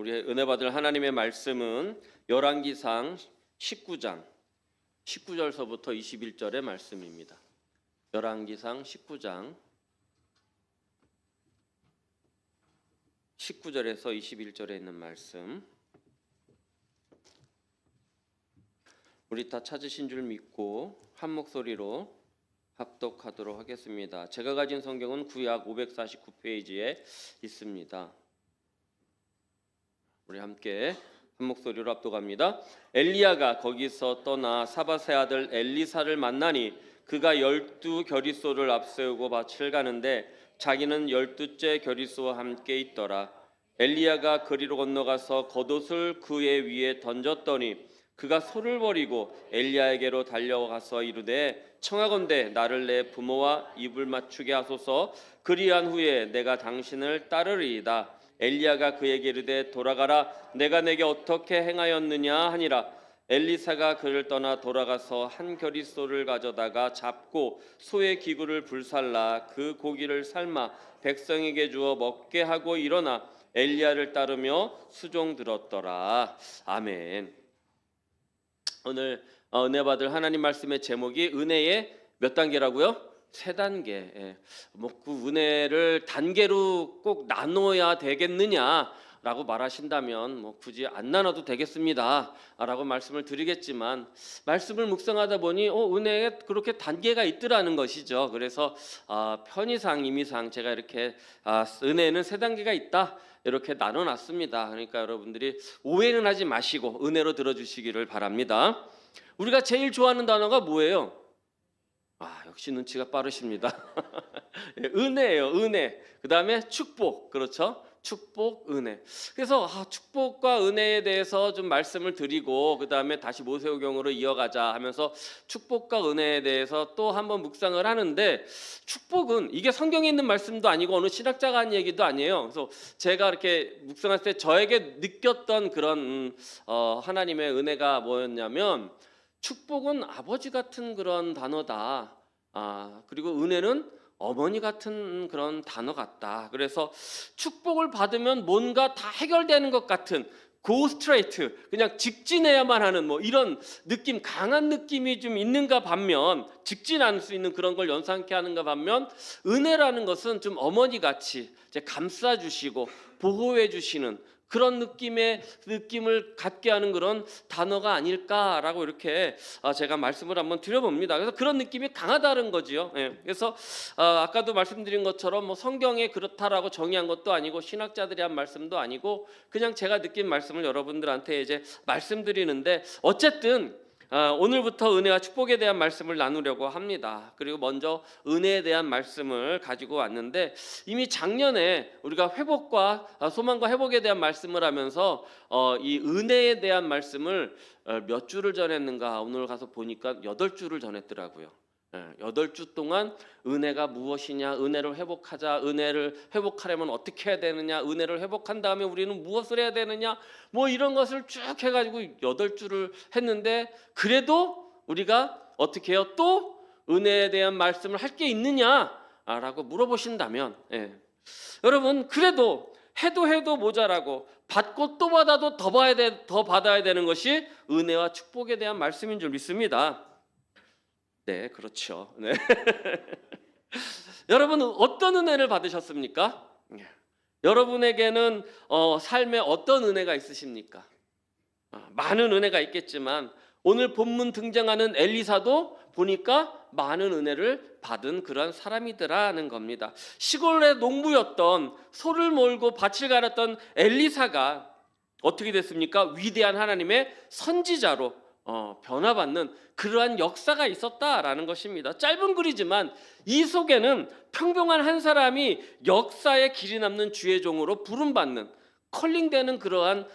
우리 은혜 받을 하나님의 말씀은 열왕기상 19장 19절서부터 21절의 말씀입니다. 열왕기상 19장 19절에서 21절에 있는 말씀, 우리 다 찾으신 줄 믿고 한 목소리로 합독하도록 하겠습니다. 제가 가진 성경은 구약 549페이지에 있습니다. 우리 함께 한 목소리로 합독합니다. 엘리야가 거기서 떠나 사밧의 아들 엘리사를 만나니 그가 12 겨리소를 앞세우고 밭을 가는데 자기는 12째 겨리소와 함께 있더라. 엘리야가 그리로 건너가서 겉옷을 그의 위에 던졌더니 그가 소를 버리고 엘리야에게로 달려가서 이르되 청하건대 나를 내 부모와 입을 맞추게 하소서. 그리한 후에 내가 당신을 따르리이다. 엘리야가 그에게 이르되 돌아가라. 내가 내게 어떻게 행하였느냐 하니라. 엘리사가 그를 떠나 돌아가서 한 겨리소를 가져다가 잡고 소의 기구를 불살라 그 고기를 삶아 백성에게 주어 먹게 하고 일어나 엘리야를 따르며 수종 들었더라. 아멘. 오늘 은혜 받을 하나님 말씀의 제목이 은혜의 몇 단계라고요? 3단계. 그 은혜를 단계로 꼭 나눠야 되겠느냐라고 말하신다면 굳이 안 나눠도 되겠습니다 라고 말씀을 드리겠지만, 말씀을 묵상하다 보니 은혜에 그렇게 단계가 있더라는 것이죠. 그래서 편의상 임의상 제가 이렇게 은혜에는 3단계가 있다 이렇게 나눠놨습니다. 그러니까 여러분들이 오해는 하지 마시고 은혜로 들어주시기를 바랍니다. 우리가 제일 좋아하는 단어가 뭐예요? 역시 눈치가 빠르십니다. 은혜예요. 은혜. 그 다음에 축복. 그렇죠? 축복, 은혜. 그래서 축복과 은혜에 대해서 좀 말씀을 드리고 그 다음에 다시 모세오경으로 이어가자 하면서 축복과 은혜에 대해서 또 한번 묵상을 하는데, 축복은 이게 성경에 있는 말씀도 아니고 어느 신학자가 한 얘기도 아니에요. 그래서 제가 이렇게 묵상할 때 저에게 느꼈던 그런 하나님의 은혜가 뭐였냐면, 축복은 아버지 같은 그런 단어다. 그리고 은혜는 어머니 같은 그런 단어 같다. 그래서 축복을 받으면 뭔가 다 해결되는 것 같은, go straight, 그냥 직진해야만 하는 이런 느낌, 강한 느낌이 좀 있는가 반면, 직진할 수 있는 그런 걸 연상케 하는가 반면, 은혜라는 것은 좀 어머니같이 감싸주시고 보호해주시는 그런 느낌을 갖게 하는 그런 단어가 아닐까라고 이렇게 제가 말씀을 한번 드려봅니다. 그래서 그런 느낌이 강하다는 거지요. 그래서 아까도 말씀드린 것처럼 성경에 그렇다라고 정의한 것도 아니고 신학자들이 한 말씀도 아니고 그냥 제가 느낀 말씀을 여러분들한테 이제 말씀드리는데, 어쨌든 오늘부터 은혜와 축복에 대한 말씀을 나누려고 합니다. 그리고 먼저 은혜에 대한 말씀을 가지고 왔는데, 이미 작년에 우리가 회복과 소망과 회복에 대한 말씀을 하면서 이 은혜에 대한 말씀을 몇 주를 전했는가, 오늘 가서 보니까 8주를 전했더라고요. 8주 동안 은혜가 무엇이냐, 은혜를 회복하자, 은혜를 회복하려면 어떻게 해야 되느냐, 은혜를 회복한 다음에 우리는 무엇을 해야 되느냐, 이런 것을 쭉 해가지고 8주를 했는데, 그래도 우리가 어떻게 해요? 또 은혜에 대한 말씀을 할 게 있느냐라고 물어보신다면, 여러분, 그래도 해도 모자라고 받고 또 받아도 더 받아야 되는 것이 은혜와 축복에 대한 말씀인 줄 믿습니다. 네, 그렇죠. 네. 여러분은 어떤 은혜를 받으셨습니까? 여러분에게는 삶에 어떤 은혜가 있으십니까? 많은 은혜가 있겠지만 오늘 본문 등장하는 엘리사도 보니까 많은 은혜를 받은 그런 사람이더라는 겁니다. 시골의 농부였던, 소를 몰고 밭을 갈았던 엘리사가 어떻게 됐습니까? 위대한 하나님의 선지자로 변화받는 그러한 역사가 있었다라는 것입니다. 짧은 글이지만 이 속에는 평범한 한 사람이 역사에 길이 남는 주의 종으로 부름받는, 컬링되는 그러한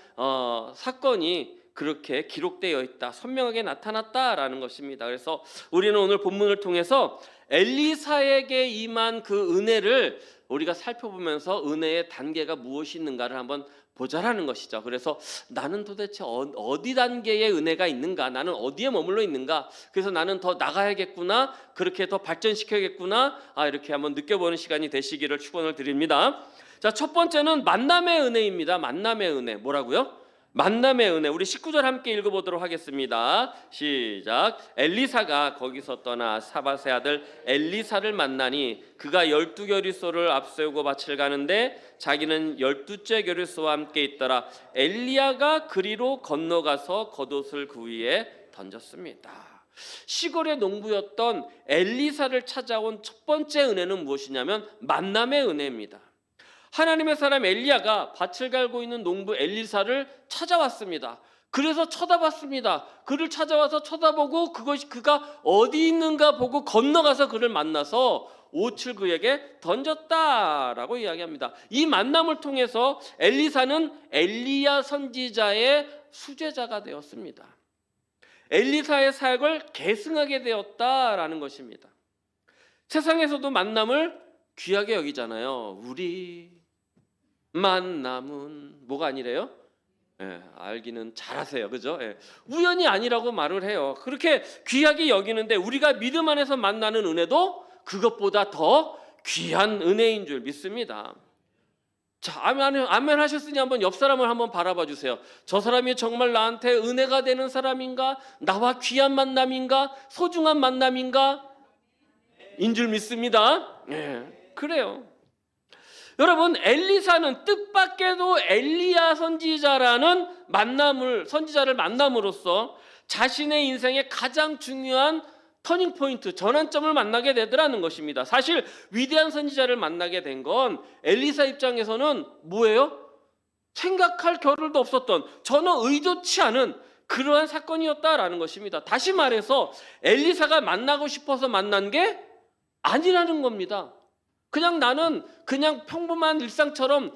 사건이 그렇게 기록되어 있다, 선명하게 나타났다라는 것입니다. 그래서 우리는 오늘 본문을 통해서 엘리사에게 임한 그 은혜를 우리가 살펴보면서 은혜의 단계가 무엇이 있는가를 한번 보자라는 것이죠. 그래서 나는 도대체 어디 단계의 은혜가 있는가, 나는 어디에 머물러 있는가, 그래서 나는 더 나가야겠구나, 그렇게 더 발전시켜야겠구나, 이렇게 한번 느껴보는 시간이 되시기를 축원을 드립니다. 자, 첫 번째는 만남의 은혜입니다. 만남의 은혜. 뭐라고요? 만남의 은혜. 우리 19절 함께 읽어보도록 하겠습니다. 시작. 엘리사가 거기서 떠나 사밧의 아들 엘리사를 만나니 그가 12겨리소를 앞세우고 밭을 가는데 자기는 12째 겨리소와 함께 있더라. 엘리야가 그리로 건너가서 겉옷을 그 위에 던졌습니다. 시골의 농부였던 엘리사를 찾아온 첫 번째 은혜는 무엇이냐면 만남의 은혜입니다. 하나님의 사람 엘리야가 밭을 갈고 있는 농부 엘리사를 찾아왔습니다. 그래서 쳐다봤습니다. 그를 찾아와서 쳐다보고 그가 어디 있는가 보고 건너가서 그를 만나서 옷을 그에게 던졌다라고 이야기합니다. 이 만남을 통해서 엘리사는 엘리야 선지자의 수제자가 되었습니다. 엘리사의 사역을 계승하게 되었다라는 것입니다. 세상에서도 만남을 귀하게 여기잖아요. 우리 만남은 뭐가 아니래요? 알기는 잘하세요. 그죠? 우연이 아니라고 말을 해요. 그렇게 귀하게 여기는데 우리가 믿음 안에서 만나는 은혜도 그것보다 더 귀한 은혜인 줄 믿습니다. 자, 아멘 하셨으니 한번 옆 사람을 한번 바라봐 주세요. 저 사람이 정말 나한테 은혜가 되는 사람인가? 나와 귀한 만남인가? 소중한 만남인가? 인 줄 믿습니다. 그래요. 여러분, 엘리사는 뜻밖에도 엘리야 선지자를 만남으로써 자신의 인생의 가장 중요한 터닝 포인트, 전환점을 만나게 되더라는 것입니다. 사실 위대한 선지자를 만나게 된 건 엘리사 입장에서는 뭐예요? 생각할 겨를도 없었던, 전혀 의도치 않은 그러한 사건이었다라는 것입니다. 다시 말해서 엘리사가 만나고 싶어서 만난 게 아니라는 겁니다. 나는 평범한 일상처럼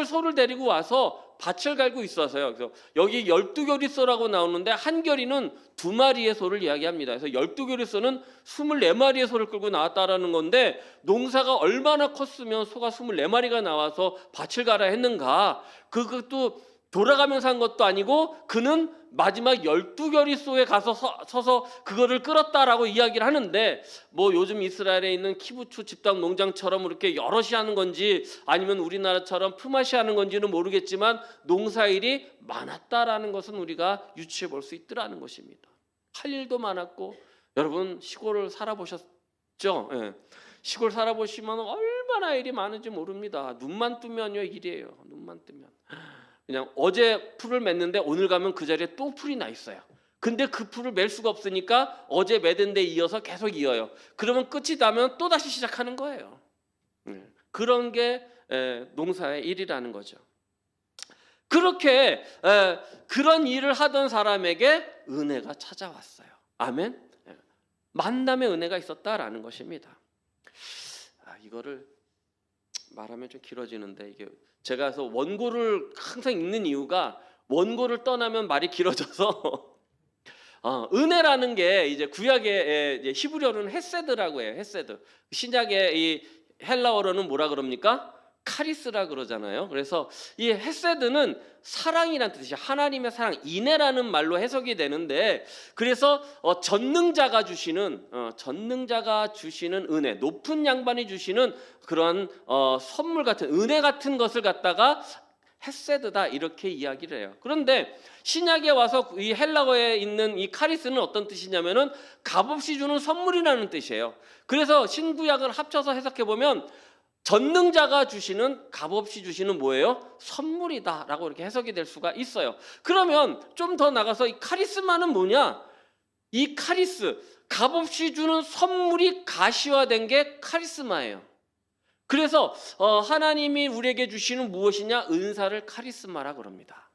소를 데리고 와서 밭을 갈고 있어서요. 그래서 여기 12겨리소라고 나오는데 한 겨리는 2마리의 소를 이야기합니다. 그래서 12겨리소는 24마리의 소를 끌고 나왔다라는 건데 농사가 얼마나 컸으면 소가 24마리가 나와서 밭을 가라 했는가. 그것도 돌아가면서 한 것도 아니고 그는 마지막 12겨리소에 가서 서서 그거를 끌었다라고 이야기를 하는데 뭐 요즘 이스라엘에 있는 키부츠 집단 농장처럼 이렇게 여럿이 하는 건지 아니면 우리나라처럼 품앗이 하는 건지는 모르겠지만 농사일이 많았다라는 것은 우리가 유추해 볼 수 있더라는 것입니다. 할 일도 많았고 여러분 시골을 살아보셨죠? 시골 살아보시면 얼마나 일이 많은지 모릅니다. 눈만 뜨면요 일이에요. 눈만 뜨면. 그냥 어제 풀을 맸는데 오늘 가면 그 자리에 또 풀이 나 있어요. 근데 그 풀을 맬 수가 없으니까 어제 매든 데 이어서 계속 이어요. 그러면 끝이 나면 또 다시 시작하는 거예요. 그런 게 농사의 일이라는 거죠. 그렇게 그런 일을 하던 사람에게 은혜가 찾아왔어요. 아멘. 만남의 은혜가 있었다라는 것입니다. 이거를 말하면 좀 길어지는데 이게 제가 그래서 원고를 항상 읽는 이유가 원고를 떠나면 말이 길어져서 은혜라는 게 이제 구약의 이제 히브리어로는 헤세드라고 해요. 헤세드. 신약의 이 헬라어로는 뭐라 그럽니까? 카리스라 그러잖아요. 그래서 이 헤세드는 사랑이라는 뜻이에요. 하나님의 사랑, 인애라는 말로 해석이 되는데 그래서 전능자가 주시는 은혜, 높은 양반이 주시는 그런 선물 같은 은혜 같은 것을 갖다가 헤세드다 이렇게 이야기를 해요. 그런데 신약에 와서 이 헬라어에 있는 이 카리스는 어떤 뜻이냐면은 값없이 주는 선물이라는 뜻이에요. 그래서 신구약을 합쳐서 해석해 보면 전능자가 주시는 값없이 주시는 뭐예요? 선물이다라고 이렇게 해석이 될 수가 있어요. 그러면 좀 더 나가서 이 카리스마는 뭐냐? 이 값없이 주는 선물이 가시화된 게 카리스마예요. 그래서 하나님이 우리에게 주시는 무엇이냐? 은사를 카리스마라 그럽니다.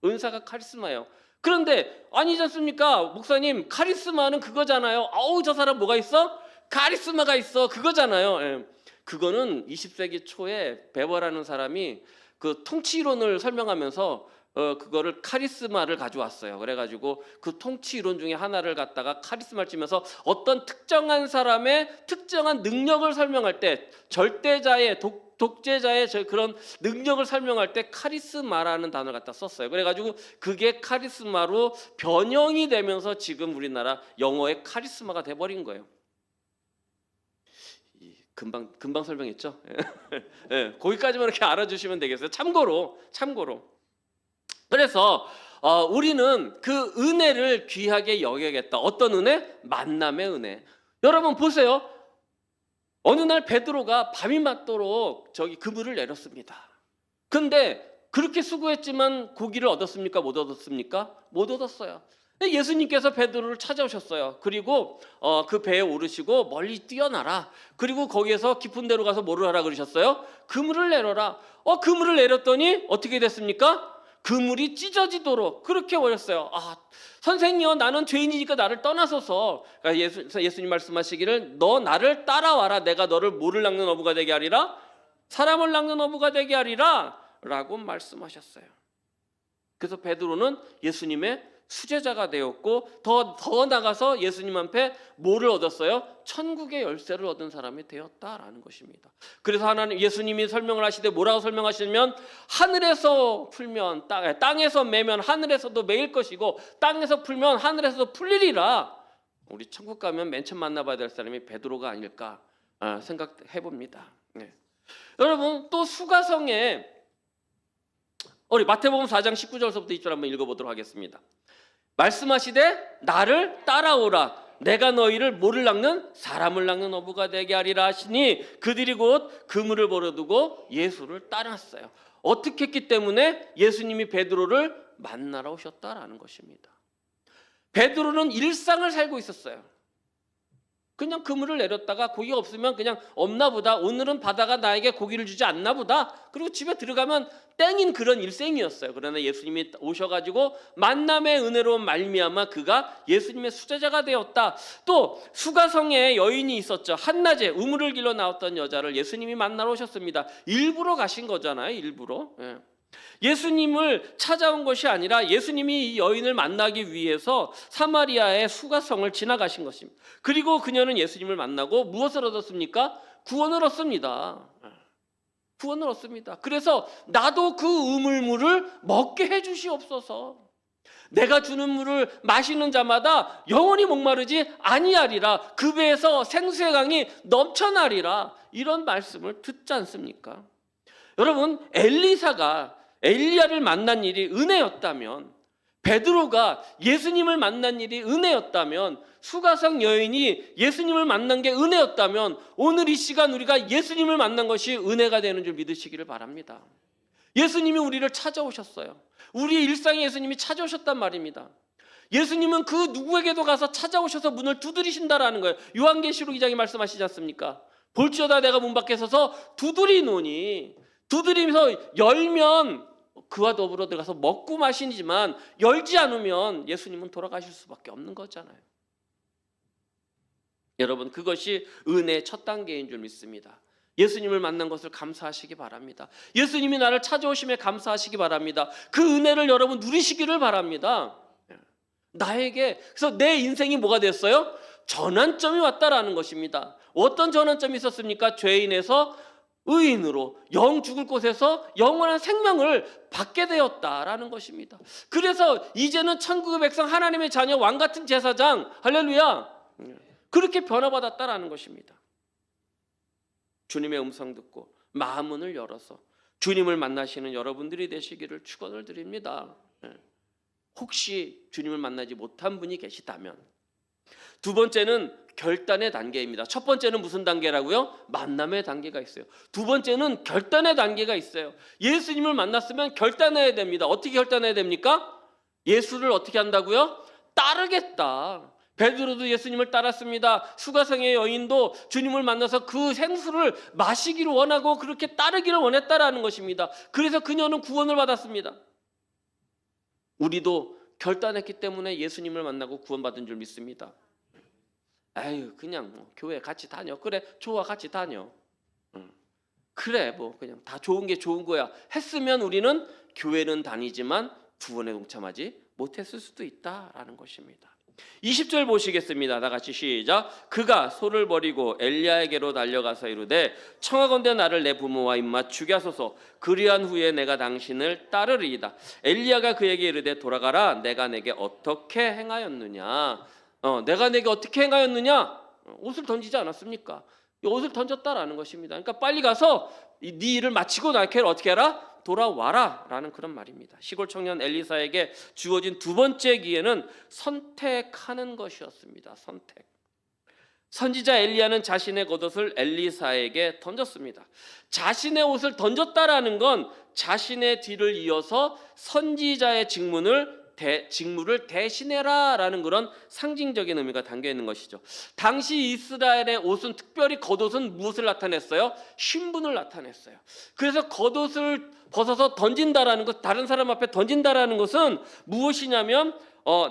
은사가 카리스마예요. 그런데 아니지 않습니까? 목사님, 카리스마는 그거잖아요. 저 사람 뭐가 있어? 카리스마가 있어. 그거잖아요. 그거는 20세기 초에 베버라는 사람이 그 통치 이론을 설명하면서 그거를 카리스마를 가져왔어요. 그래가지고 그 통치 이론 중에 하나를 갖다가 카리스마를 치면서 어떤 특정한 사람의 특정한 능력을 설명할 때 절대자의 독재자의 그런 능력을 설명할 때 카리스마라는 단어를 갖다 썼어요. 그래가지고 그게 카리스마로 변형이 되면서 지금 우리나라 영어의 카리스마가 돼버린 거예요. 금방 설명했죠. 예, 거기까지만 이렇게 알아주시면 되겠어요. 참고로. 그래서 우리는 그 은혜를 귀하게 여겨야겠다. 어떤 은혜? 만남의 은혜. 여러분 보세요. 어느 날 베드로가 밤이 맞도록 그물을 내렸습니다. 근데 그렇게 수고했지만 고기를 얻었습니까? 못 얻었습니까? 못 얻었어요. 예수님께서 베드로를 찾아오셨어요. 그리고 그 배에 오르시고 멀리 뛰어나라. 그리고 거기에서 깊은 데로 가서 뭐를 하라 그러셨어요? 그물을 내려라. 그물을 내렸더니 어떻게 됐습니까? 그물이 찢어지도록 그렇게 버렸어요. 선생님이요, 나는 죄인이니까 나를 떠나소서. 그러니까 예수님 말씀하시기를 너 나를 따라와라. 내가 너를 뭐를 낚는 어부가 되게 하리라? 사람을 낚는 어부가 되게 하리라 라고 말씀하셨어요. 그래서 베드로는 예수님의 수제자가 되었고 더 나가서 예수님 앞에 뭐를 얻었어요? 천국의 열쇠를 얻은 사람이 되었다라는 것입니다. 그래서 예수님이 설명을 하시되 뭐라고 설명하시면 하늘에서 풀면 땅에서 매면 하늘에서도 매일 것이고 땅에서 풀면 하늘에서도 풀리리라. 우리 천국 가면 맨 처음 만나봐야 될 사람이 베드로가 아닐까 생각해 봅니다. 네. 여러분 또 수가성에 우리 마태복음 4장 19절서부터 20절 한번 읽어보도록 하겠습니다. 말씀하시되 나를 따라오라. 내가 너희를 뭐를 낚는? 사람을 낚는 어부가 되게 하리라 하시니 그들이 곧 그물을 버려두고 예수를 따랐어요. 어떻게 했기 때문에? 예수님이 베드로를 만나러 오셨다라는 것입니다. 베드로는 일상을 살고 있었어요. 그냥 그물을 내렸다가 고기가 없으면 그냥 없나 보다. 오늘은 바다가 나에게 고기를 주지 않나 보다. 그리고 집에 들어가면 땡인 그런 일생이었어요. 그러나 예수님이 오셔가지고 만남의 은혜로 말미암아 그가 예수님의 수제자가 되었다. 또 수가성에 여인이 있었죠. 한낮에 우물을 길러 나왔던 여자를 예수님이 만나러 오셨습니다. 일부러 가신 거잖아요. 일부러. 예수님을 찾아온 것이 아니라 예수님이 이 여인을 만나기 위해서 사마리아의 수가성을 지나가신 것입니다. 그리고 그녀는 예수님을 만나고 무엇을 얻었습니까? 구원을 얻습니다. 구원을 얻습니다. 그래서 나도 그 우물물을 먹게 해주시옵소서. 내가 주는 물을 마시는 자마다 영원히 목마르지 아니하리라. 그 배에서 생수의 강이 넘쳐나리라. 이런 말씀을 듣지 않습니까? 여러분 엘리사가 엘리야를 만난 일이 은혜였다면, 베드로가 예수님을 만난 일이 은혜였다면, 수가성 여인이 예수님을 만난 게 은혜였다면 오늘 이 시간 우리가 예수님을 만난 것이 은혜가 되는 줄 믿으시기를 바랍니다. 예수님이 우리를 찾아오셨어요. 우리의 일상에 예수님이 찾아오셨단 말입니다. 예수님은 그 누구에게도 가서 찾아오셔서 문을 두드리신다라는 거예요. 요한계시록 2장에 말씀하시지 않습니까? 볼지어다 내가 문 밖에 서서 두드리노니, 두드리면서 열면 그와 더불어 들어가서 먹고 마시지만 열지 않으면 예수님은 돌아가실 수밖에 없는 거잖아요. 여러분 그것이 은혜의 첫 단계인 줄 믿습니다. 예수님을 만난 것을 감사하시기 바랍니다. 예수님이 나를 찾아오심에 감사하시기 바랍니다. 그 은혜를 여러분 누리시기를 바랍니다. 나에게 그래서 내 인생이 뭐가 됐어요? 전환점이 왔다라는 것입니다. 어떤 전환점이 있었습니까? 죄인에서 의인으로 영 죽을 곳에서 영원한 생명을 받게 되었다라는 것입니다. 그래서 이제는 천국의 백성 하나님의 자녀 왕같은 제사장 할렐루야 그렇게 변화받았다라는 것입니다. 주님의 음성 듣고 마음문을 열어서 주님을 만나시는 여러분들이 되시기를 축원을 드립니다. 혹시 주님을 만나지 못한 분이 계시다면 두 번째는 결단의 단계입니다. 첫 번째는 무슨 단계라고요? 만남의 단계가 있어요. 두 번째는 결단의 단계가 있어요. 예수님을 만났으면 결단해야 됩니다. 어떻게 결단해야 됩니까? 예수를 어떻게 한다고요? 따르겠다. 베드로도 예수님을 따랐습니다. 수가성의 여인도 주님을 만나서 그 생수를 마시기를 원하고 그렇게 따르기를 원했다라는 것입니다. 그래서 그녀는 구원을 받았습니다. 우리도 결단했기 때문에 예수님을 만나고 구원받은 줄 믿습니다. 아유 그냥 뭐 교회 같이 다녀. 그래 좋아 같이 다녀. 그래 뭐 그냥 다 좋은 게 좋은 거야 했으면 우리는 교회는 다니지만 구원에 동참하지 못했을 수도 있다라는 것입니다. 20절 보시겠습니다. 다 같이 시작. 그가 소를 버리고 엘리야에게로 달려가서 이르되 청하건대 나를 내 부모와 입맞추게 하소서. 그리한 후에 내가 당신을 따르리이다. 엘리야가 그에게 이르되 돌아가라. 내가 내게 어떻게 행하였느냐. 내가 내게 어떻게 행하였느냐? 옷을 던지지 않았습니까? 이 옷을 던졌다라는 것입니다. 그러니까 빨리 가서 네 일을 마치고 나케를 어떻게 해라? 돌아와라 라는 그런 말입니다. 시골 청년 엘리사에게 주어진 두 번째 기회는 선택하는 것이었습니다. 선택. 선지자 엘리야는 자신의 겉옷을 엘리사에게 던졌습니다. 자신의 옷을 던졌다라는 건 자신의 뒤를 이어서 선지자의 직무를 대신해라라는 그런 상징적인 의미가 담겨 있는 것이죠. 당시 이스라엘의 옷은, 특별히 겉옷은 무엇을 나타냈어요? 신분을 나타냈어요. 그래서 겉옷을 벗어서 던진다라는 것, 다른 사람 앞에 던진다라는 것은 무엇이냐면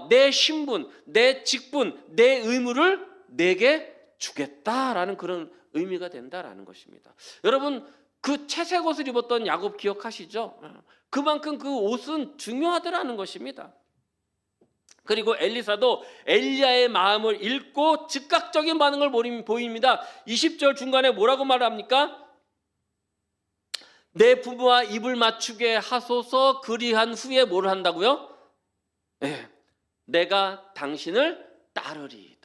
내 신분, 내 직분, 내 의무를 내게 주겠다라는 그런 의미가 된다라는 것입니다. 여러분, 그 채색 옷을 입었던 야곱 기억하시죠? 그만큼 그 옷은 중요하더라는 것입니다. 그리고 엘리사도 엘리야의 마음을 읽고 즉각적인 반응을 보입니다. 20절 중간에 뭐라고 말합니까? 내 부모와 입을 맞추게 하소서. 그리한 후에 뭘 한다고요? 내가 당신을 따르리이다.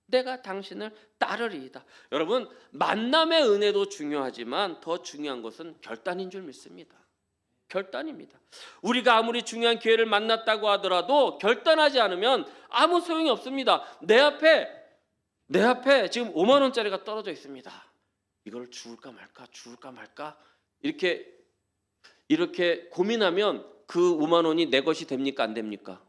내가 당신을 따르리이다. 여러분, 만남의 은혜도 중요하지만 더 중요한 것은 결단인 줄 믿습니다. 결단입니다. 우리가 아무리 중요한 기회를 만났다고 하더라도 결단하지 않으면 아무 소용이 없습니다. 내 앞에 지금 5만 원짜리가 떨어져 있습니다. 이걸 줄까 말까 이렇게 고민하면 그 5만 원이 내 것이 됩니까? 안 됩니까?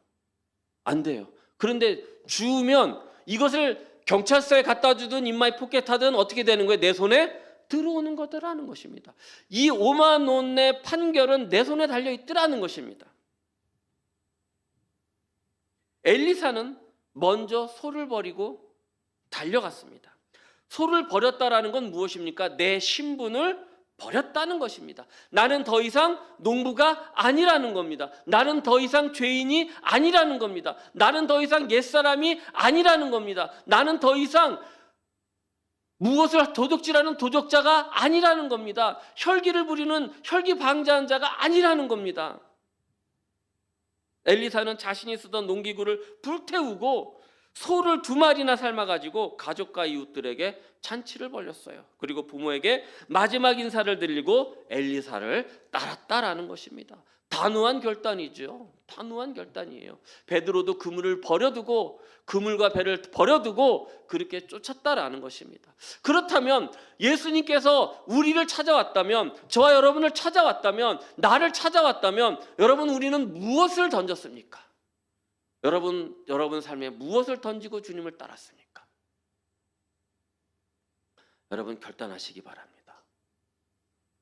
안 돼요. 그런데 주면 이것을 경찰서에 갖다 주든 인마이 포켓하든 어떻게 되는 거예요? 내 손에 들어오는 거더라는 것입니다. 이 5만 원의 판결은 내 손에 달려있더라는 것입니다. 엘리사는 먼저 소를 버리고 달려갔습니다. 소를 버렸다라는 건 무엇입니까? 내 신분을 버렸다는 것입니다. 나는 더 이상 농부가 아니라는 겁니다. 나는 더 이상 죄인이 아니라는 겁니다. 나는 더 이상 옛사람이 아니라는 겁니다. 나는 더 이상 무엇을 도둑질하는 도적자가 아니라는 겁니다. 혈기를 부리는 혈기방자한 자가 아니라는 겁니다. 엘리사는 자신이 쓰던 농기구를 불태우고 소를 2마리나 삶아가지고 가족과 이웃들에게 잔치를 벌였어요. 그리고 부모에게 마지막 인사를 드리고 엘리사를 따랐다라는 것입니다. 단호한 결단이죠. 단호한 결단이에요. 베드로도 그물을 버려두고, 그물과 배를 버려두고 그렇게 쫓았다라는 것입니다. 그렇다면 예수님께서 우리를 찾아왔다면, 저와 여러분을 찾아왔다면, 나를 찾아왔다면, 여러분, 우리는 무엇을 던졌습니까? 여러분 삶에 무엇을 던지고 주님을 따랐습니까? 여러분, 결단하시기 바랍니다.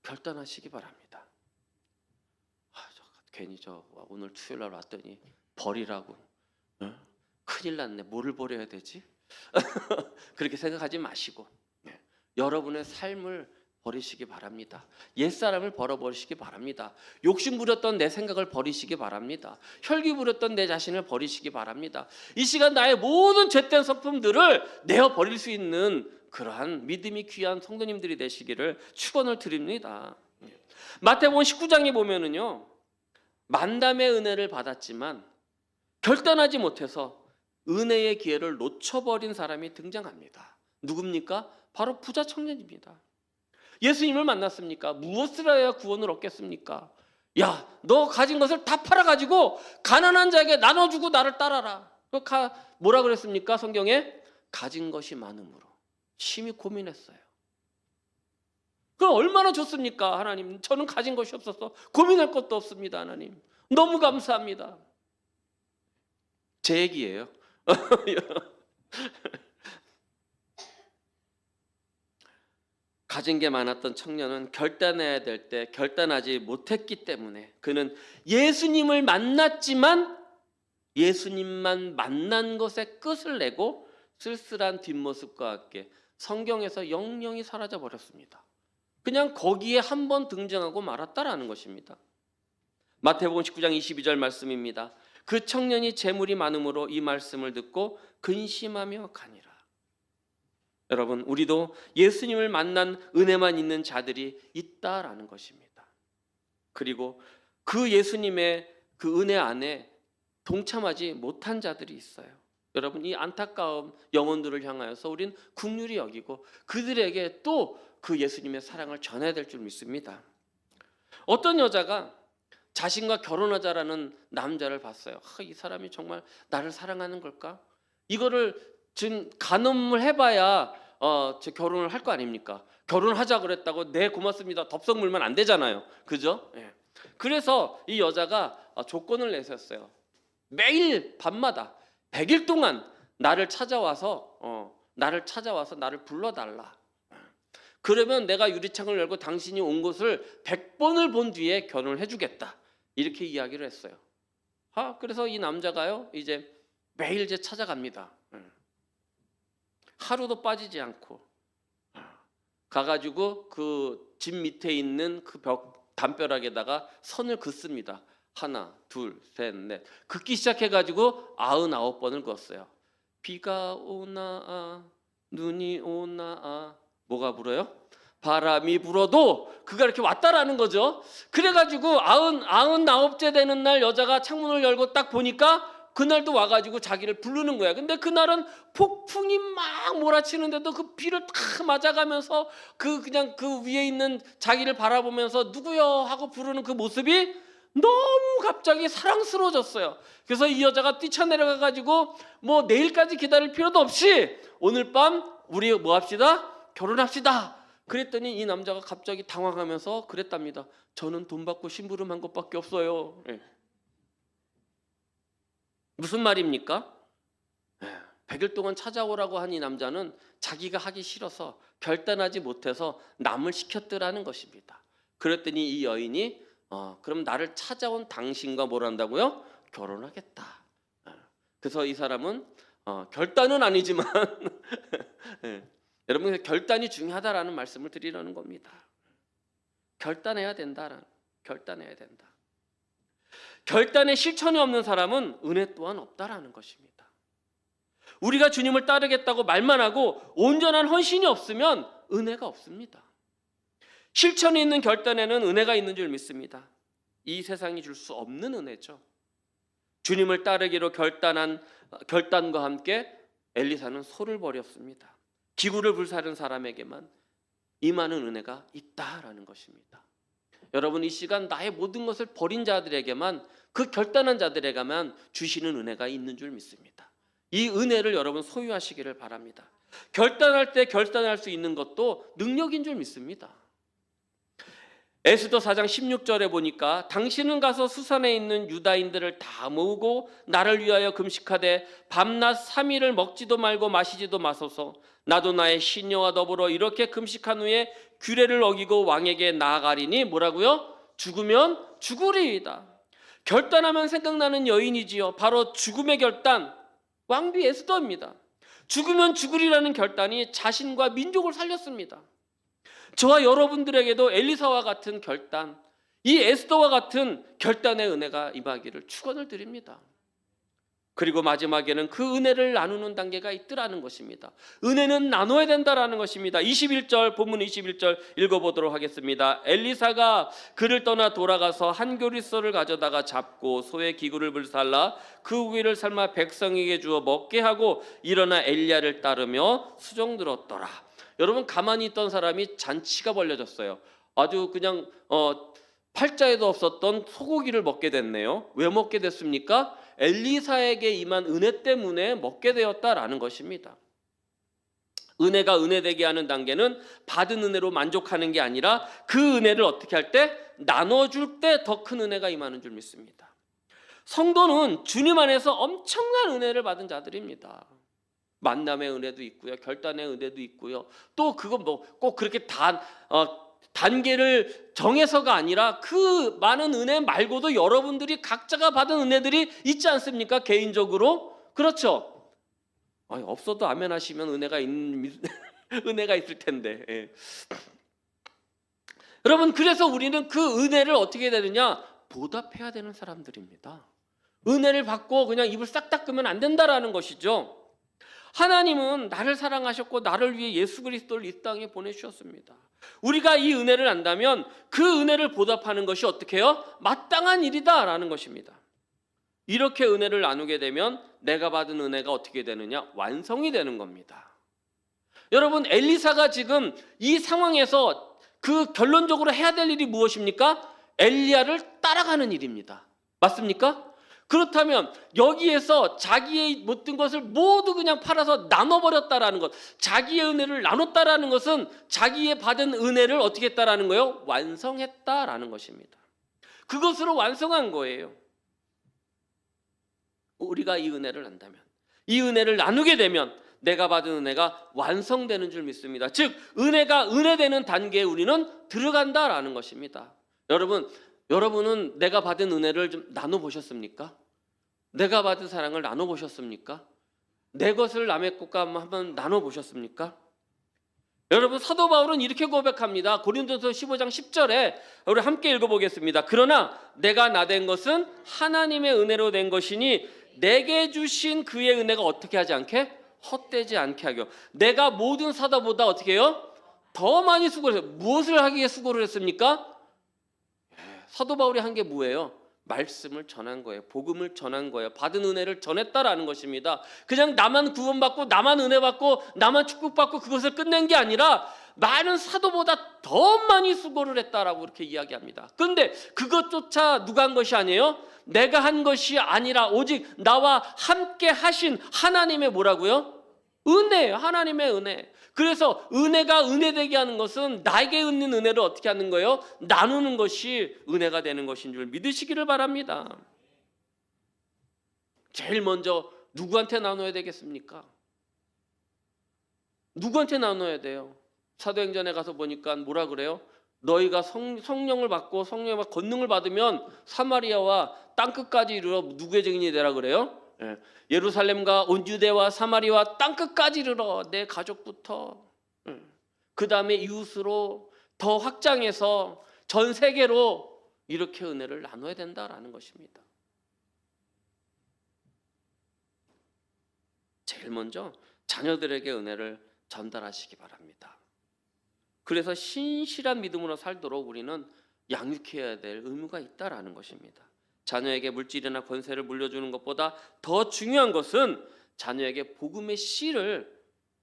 결단하시기 바랍니다. 괜히 오늘 수요일날 왔더니 버리라고. 큰일 났네. 뭐를 버려야 되지? 그렇게 생각하지 마시고 여러분의 삶을 버리시기 바랍니다. 옛사람을 버려버리시기 바랍니다. 욕심 부렸던 내 생각을 버리시기 바랍니다. 혈기 부렸던 내 자신을 버리시기 바랍니다. 이 시간 나의 모든 죄된 성품들을 내어 버릴 수 있는 그러한 믿음이 귀한 성도님들이 되시기를 축원을 드립니다. 마태복음 19장에 보면은요, 만남의 은혜를 받았지만 결단하지 못해서 은혜의 기회를 놓쳐버린 사람이 등장합니다. 누굽니까? 바로 부자 청년입니다. 예수님을 만났습니까? 무엇을 해야 구원을 얻겠습니까? 야, 너 가진 것을 다 팔아가지고 가난한 자에게 나눠주고 나를 따라라. 뭐라 그랬습니까? 성경에 가진 것이 많음으로 심히 고민했어요. 그럼 얼마나 좋습니까? 하나님, 저는 가진 것이 없어서 고민할 것도 없습니다. 하나님, 너무 감사합니다. 제 얘기예요. 가진 게 많았던 청년은 결단해야 될 때 결단하지 못했기 때문에 그는 예수님을 만났지만 예수님만 만난 것에 끝을 내고 쓸쓸한 뒷모습과 함께 성경에서 영영이 사라져 버렸습니다. 그냥 거기에 한번 등장하고 말았다라는 것입니다. 마태복음 19장 22절 말씀입니다. 그 청년이 재물이 많음으로 이 말씀을 듣고 근심하며 가니라. 여러분, 우리도 예수님을 만난 은혜만 있는 자들이 있다라는 것입니다. 그리고 그 예수님의 그 은혜 안에 동참하지 못한 자들이 있어요. 여러분, 이 안타까운 영혼들을 향하여서 우린 긍휼히 여기고 그들에게 또 그 예수님의 사랑을 전해야 될 줄 믿습니다. 어떤 여자가 자신과 결혼하자라는 남자를 봤어요. 이 사람이 정말 나를 사랑하는 걸까? 이거를 지금 간음을 해봐야 결혼을 할 거 아닙니까? 결혼하자 그랬다고 네 고맙습니다 덥석 물면 안 되잖아요, 그죠? 예. 그래서 이 여자가 조건을 내세웠어요. 매일 밤마다 100일 동안 나를 찾아와서 나를 불러달라. 그러면 내가 유리창을 열고 당신이 온 곳을 100번을 본 뒤에 결혼을 해주겠다. 이렇게 이야기를 했어요. 그래서 이 남자가요, 이제 매일 이제 찾아갑니다. 하루도 빠지지 않고 가가지고 그 집 밑에 있는 그 담벼락에다가 선을 긋습니다. 하나, 둘, 셋, 넷. 긋기 시작해가지고 99번을 그었어요. 비가 오나 눈이 오나 뭐가 불어요? 바람이 불어도 그가 이렇게 왔다라는 거죠. 그래가지고 99째 되는 날 여자가 창문을 열고 딱 보니까 그날도 와가지고 자기를 부르는 거야. 근데 그날은 폭풍이 막 몰아치는데도 그 비를 다 맞아가면서 그냥 그 위에 있는 자기를 바라보면서 누구요? 하고 부르는 그 모습이 너무 갑자기 사랑스러워졌어요. 그래서 이 여자가 뛰쳐내려가가지고 뭐 내일까지 기다릴 필요도 없이 오늘 밤 우리 뭐 합시다? 결혼합시다. 그랬더니 이 남자가 갑자기 당황하면서 그랬답니다. 저는 돈 받고 심부름한 것밖에 없어요. 네. 무슨 말입니까? 100일 동안 찾아오라고 한 이 남자는 자기가 하기 싫어서 결단하지 못해서 남을 시켰더라는 것입니다. 그랬더니 이 여인이 그럼 나를 찾아온 당신과 뭘 한다고요? 결혼하겠다. 그래서 이 사람은 결단은 아니지만 여러분, 결단이 중요하다라는 말씀을 드리려는 겁니다. 결단해야 된다. 결단에 실천이 없는 사람은 은혜 또한 없다라는 것입니다. 우리가 주님을 따르겠다고 말만 하고 온전한 헌신이 없으면 은혜가 없습니다. 실천이 있는 결단에는 은혜가 있는 줄 믿습니다. 이 세상이 줄 수 없는 은혜죠. 주님을 따르기로 결단과 함께 엘리사는 소를 버렸습니다. 기구를 불사른 사람에게만 임하는 은혜가 있다라는 것입니다. 여러분, 이 시간 나의 모든 것을 버린 자들에게만, 그 결단한 자들에게만 주시는 은혜가 있는 줄 믿습니다. 이 은혜를 여러분 소유하시기를 바랍니다. 결단할 때 결단할 수 있는 것도 능력인 줄 믿습니다. 에스더 4장 16절에 보니까 당신은 가서 수산에 있는 유다인들을 다 모으고 나를 위하여 금식하되 밤낮 3일을 먹지도 말고 마시지도 마소서. 나도 나의 시녀와 더불어 이렇게 금식한 후에 규례를 어기고 왕에게 나아가리니 뭐라고요? 죽으면 죽으리이다. 결단하면 생각나는 여인이지요. 바로 죽음의 결단, 왕비 에스더입니다. 죽으면 죽으리라는 결단이 자신과 민족을 살렸습니다. 저와 여러분들에게도 엘리사와 같은 결단, 이 에스더와 같은 결단의 은혜가 임하기를 축원을 드립니다. 그리고 마지막에는 그 은혜를 나누는 단계가 있더라는 것입니다. 은혜는 나눠야 된다라는 것입니다. 21절, 본문 21절 읽어보도록 하겠습니다. 엘리사가 그를 떠나 돌아가서 한 교리소를 가져다가 잡고 소의 기구를 불살라 그 위를 삶아 백성에게 주어 먹게 하고 일어나 엘리야를 따르며 수종 들었더라. 여러분, 가만히 있던 사람이 잔치가 벌려졌어요. 아주 그냥 팔자에도 없었던 소고기를 먹게 됐네요. 왜 먹게 됐습니까? 엘리사에게 임한 은혜 때문에 먹게 되었다라는 것입니다. 은혜가 은혜되게 하는 단계는 받은 은혜로 만족하는 게 아니라 그 은혜를 어떻게 할 때? 나눠줄 때 더 큰 은혜가 임하는 줄 믿습니다. 성도는 주님 안에서 엄청난 은혜를 받은 자들입니다. 만남의 은혜도 있고요, 결단의 은혜도 있고요. 또 그거 뭐 꼭 그렇게 단계를 정해서가 아니라 그 많은 은혜 말고도 여러분들이 각자가 받은 은혜들이 있지 않습니까? 개인적으로. 그렇죠? 없어도 아멘 하시면 은혜가 있을 텐데. 예. 여러분, 그래서 우리는 그 은혜를 어떻게 해야 되느냐? 보답해야 되는 사람들입니다. 은혜를 받고 그냥 입을 싹 닦으면 안 된다라는 것이죠. 하나님은 나를 사랑하셨고 나를 위해 예수 그리스도를 이 땅에 보내주셨습니다. 우리가 이 은혜를 안다면 그 은혜를 보답하는 것이 어떻게 해요? 마땅한 일이다라는 것입니다. 이렇게 은혜를 나누게 되면 내가 받은 은혜가 어떻게 되느냐? 완성이 되는 겁니다. 여러분, 엘리사가 지금 이 상황에서 그 결론적으로 해야 될 일이 무엇입니까? 엘리야를 따라가는 일입니다. 맞습니까? 그렇다면 여기에서 자기의 모든 것을 모두 그냥 팔아서 나눠버렸다라는 것, 자기의 은혜를 나눴다라는 것은 자기의 받은 은혜를 어떻게 했다라는 거예요? 완성했다라는 것입니다. 그것으로 완성한 거예요. 우리가 이 은혜를 안다면, 이 은혜를 나누게 되면 내가 받은 은혜가 완성되는 줄 믿습니다. 즉 은혜가 은혜되는 단계에 우리는 들어간다라는 것입니다. 여러분은 내가 받은 은혜를 좀 나눠보셨습니까? 내가 받은 사랑을 나눠보셨습니까? 내 것을 남의 것과 한번 나눠보셨습니까? 여러분, 사도 바울은 이렇게 고백합니다. 고린도서 15장 10절에 우리 함께 읽어보겠습니다. 그러나 내가 나된 것은 하나님의 은혜로 된 것이니 내게 주신 그의 은혜가 어떻게 하지 않게? 헛되지 않게 하려. 내가 모든 사도보다 어떻게 해요? 더 많이 수고를 했어요. 무엇을 하기에 수고를 했습니까? 사도 바울이 한 게 뭐예요? 말씀을 전한 거예요. 복음을 전한 거예요. 받은 은혜를 전했다라는 것입니다. 그냥 나만 구원받고 나만 은혜 받고 나만 축복받고 그것을 끝낸 게 아니라 많은 사도보다 더 많이 수고를 했다라고 그렇게 이야기합니다. 그런데 그것조차 누가 한 것이 아니에요? 내가 한 것이 아니라 오직 나와 함께 하신 하나님의 뭐라고요? 은혜, 하나님의 은혜. 그래서 은혜가 은혜되게 하는 것은 나에게 있는 은혜를 어떻게 하는 거예요? 나누는 것이 은혜가 되는 것인 줄 믿으시기를 바랍니다. 제일 먼저 누구한테 나눠야 되겠습니까? 누구한테 나눠야 돼요? 사도행전에 가서 보니까 뭐라 그래요? 너희가 성령을 받고 성령의 권능을 받으면 사마리아와 땅끝까지 이르러 누구의 증인이 되라 그래요? 예루살렘과 온 유대와 사마리아와 땅끝까지 이르러 내 가족부터 그 다음에 이웃으로 더 확장해서 전 세계로 이렇게 은혜를 나눠야 된다라는 것입니다. 제일 먼저 자녀들에게 은혜를 전달하시기 바랍니다. 그래서 신실한 믿음으로 살도록 우리는 양육해야 될 의무가 있다라는 것입니다. 자녀에게 물질이나 권세를 물려주는 것보다 더 중요한 것은 자녀에게 복음의 씨를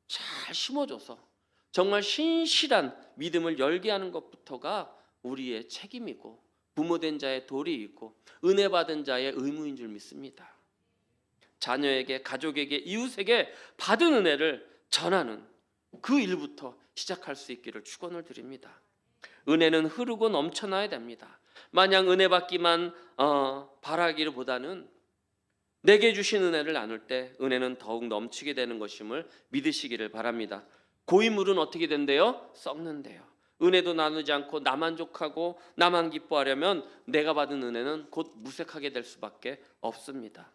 잘 심어줘서 정말 신실한 믿음을 열게 하는 것부터가 우리의 책임이고 부모된 자의 도리 있고 은혜 받은 자의 의무인 줄 믿습니다. 자녀에게, 가족에게, 이웃에게 받은 은혜를 전하는 그 일부터 시작할 수 있기를 축원을 드립니다. 은혜는 흐르고 넘쳐나야 됩니다. 마냥 은혜 받기만 바라기보다는 내게 주신 은혜를 나눌 때 은혜는 더욱 넘치게 되는 것임을 믿으시기를 바랍니다. 고인물은 어떻게 된대요? 썩는데요. 은혜도 나누지 않고 나만족하고 나만 기뻐하려면 내가 받은 은혜는 곧 무색하게 될 수밖에 없습니다.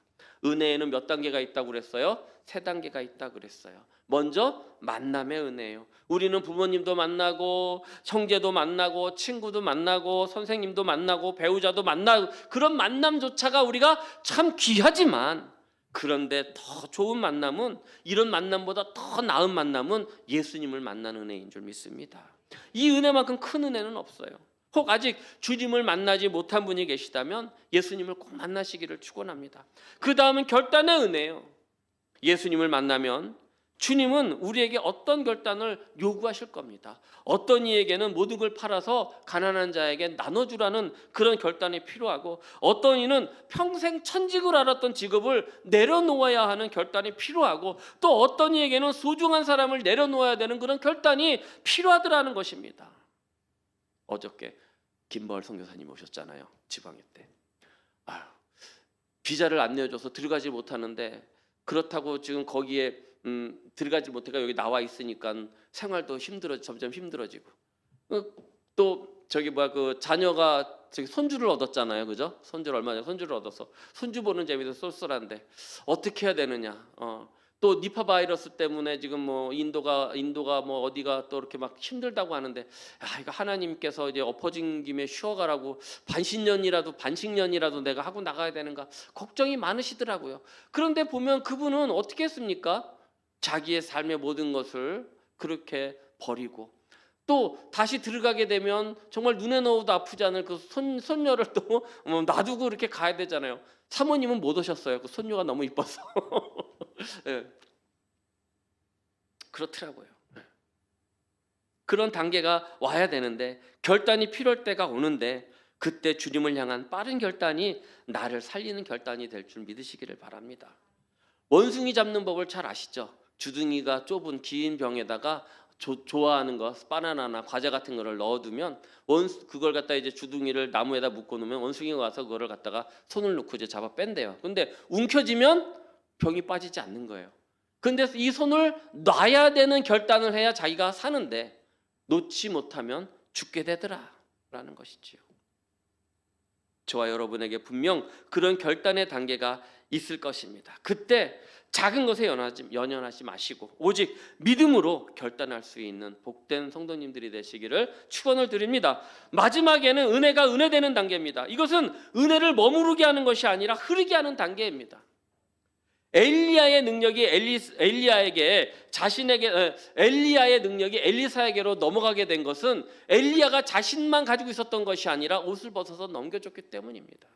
은혜에는 몇 단계가 있다고 그랬어요? 3단계가 있다고 그랬어요. 먼저 만남의 은혜예요. 우리는 부모님도 만나고 형제도 만나고 친구도 만나고 선생님도 만나고 배우자도 만나고 그런 만남조차가 우리가 참 귀하지만 그런데 더 좋은 만남은 이런 만남보다 더 나은 만남은 예수님을 만나는 은혜인 줄 믿습니다. 이 은혜만큼 큰 은혜는 없어요. 혹 아직 주님을 만나지 못한 분이 계시다면 예수님을 꼭 만나시기를 축원합니다. 그 다음은 결단의 은혜예요. 예수님을 만나면 주님은 우리에게 어떤 결단을 요구하실 겁니다. 어떤 이에게는 모든 걸 팔아서 가난한 자에게 나눠주라는 그런 결단이 필요하고 어떤 이는 평생 천직을 알았던 직업을 내려놓아야 하는 결단이 필요하고 또 어떤 이에게는 소중한 사람을 내려놓아야 되는 그런 결단이 필요하더라는 것입니다. 어저께 김벌 선교사님 오셨잖아요. 지방회 때. 비자를 안 내줘서 들어가지 못하는데 그렇다고 지금 거기에 들어가지 못해가 여기 나와 있으니까 생활도 점점 힘들어지고 또 그 자녀가 손주를 얻었잖아요, 그죠? 손주를 얼마 전에 손주를 얻어서 손주 보는 재미도 쏠쏠한데 어떻게 해야 되느냐? 또 니파 바이러스 때문에 지금 뭐 인도가 뭐 어디가 또 이렇게 막 힘들다고 하는데 이거 하나님께서 이제 엎어진 김에 쉬어가라고 반식년이라도 내가 하고 나가야 되는가 걱정이 많으시더라고요. 그런데 보면 그분은 어떻게 했습니까? 자기의 삶의 모든 것을 그렇게 버리고 또 다시 들어가게 되면 정말 눈에 넣어도 아프지 않을 그 손녀를 또 놔두고 이렇게 가야 되잖아요. 사모님은 못 오셨어요. 그 손녀가 너무 이뻐서. 네. 그렇더라고요. 그런 단계가 와야 되는데 결단이 필요할 때가 오는데 그때 주님을 향한 빠른 결단이 나를 살리는 결단이 될 줄 믿으시기를 바랍니다. 원숭이 잡는 법을 잘 아시죠? 주둥이가 좁은 긴 병에다가 좋아하는 거 바나나나 과자 같은 거를 넣어두면 그걸 갖다 이제 주둥이를 나무에다 묶어 놓으면 원숭이가 와서 그거를 갖다가 손을 놓고 이제 잡아 뺀대요. 근데 움켜쥐면 병이 빠지지 않는 거예요. 근데 이 손을 놔야 되는 결단을 해야 자기가 사는데 놓지 못하면 죽게 되더라라는 것이지요. 저와 여러분에게 분명 그런 결단의 단계가 있을 것입니다. 그때 작은 것에 연연하지 마시고 오직 믿음으로 결단할 수 있는 복된 성도님들이 되시기를 축원을 드립니다. 마지막에는 은혜가 은혜되는 단계입니다. 이것은 은혜를 머무르게 하는 것이 아니라 흐르게 하는 단계입니다. 엘리야의 능력이 엘리야의 능력이 엘리사에게로 넘어가게 된 것은 엘리야가 자신만 가지고 있었던 것이 아니라 옷을 벗어서 넘겨줬기 때문입니다.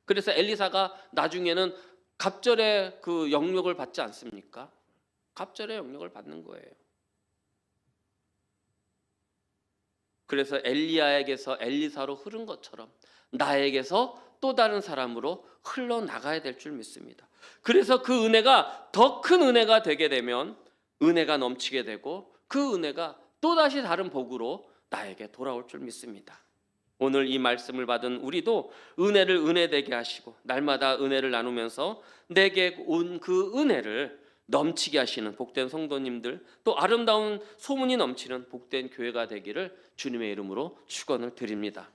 그래서 엘리사가 나중에는 갑절의 그 영역을 받지 않습니까? 갑절의 영역을 받는 거예요. 그래서 엘리야에게서 엘리사로 흐른 것처럼 나에게서 또 다른 사람으로 흘러나가야 될 줄 믿습니다. 그래서 그 은혜가 더 큰 은혜가 되게 되면 은혜가 넘치게 되고 그 은혜가 또다시 다른 복으로 나에게 돌아올 줄 믿습니다. 오늘 이 말씀을 받은 우리도 은혜를 은혜되게 하시고 날마다 은혜를 나누면서 내게 온 그 은혜를 넘치게 하시는 복된 성도님들, 또 아름다운 소문이 넘치는 복된 교회가 되기를 주님의 이름으로 축원을 드립니다.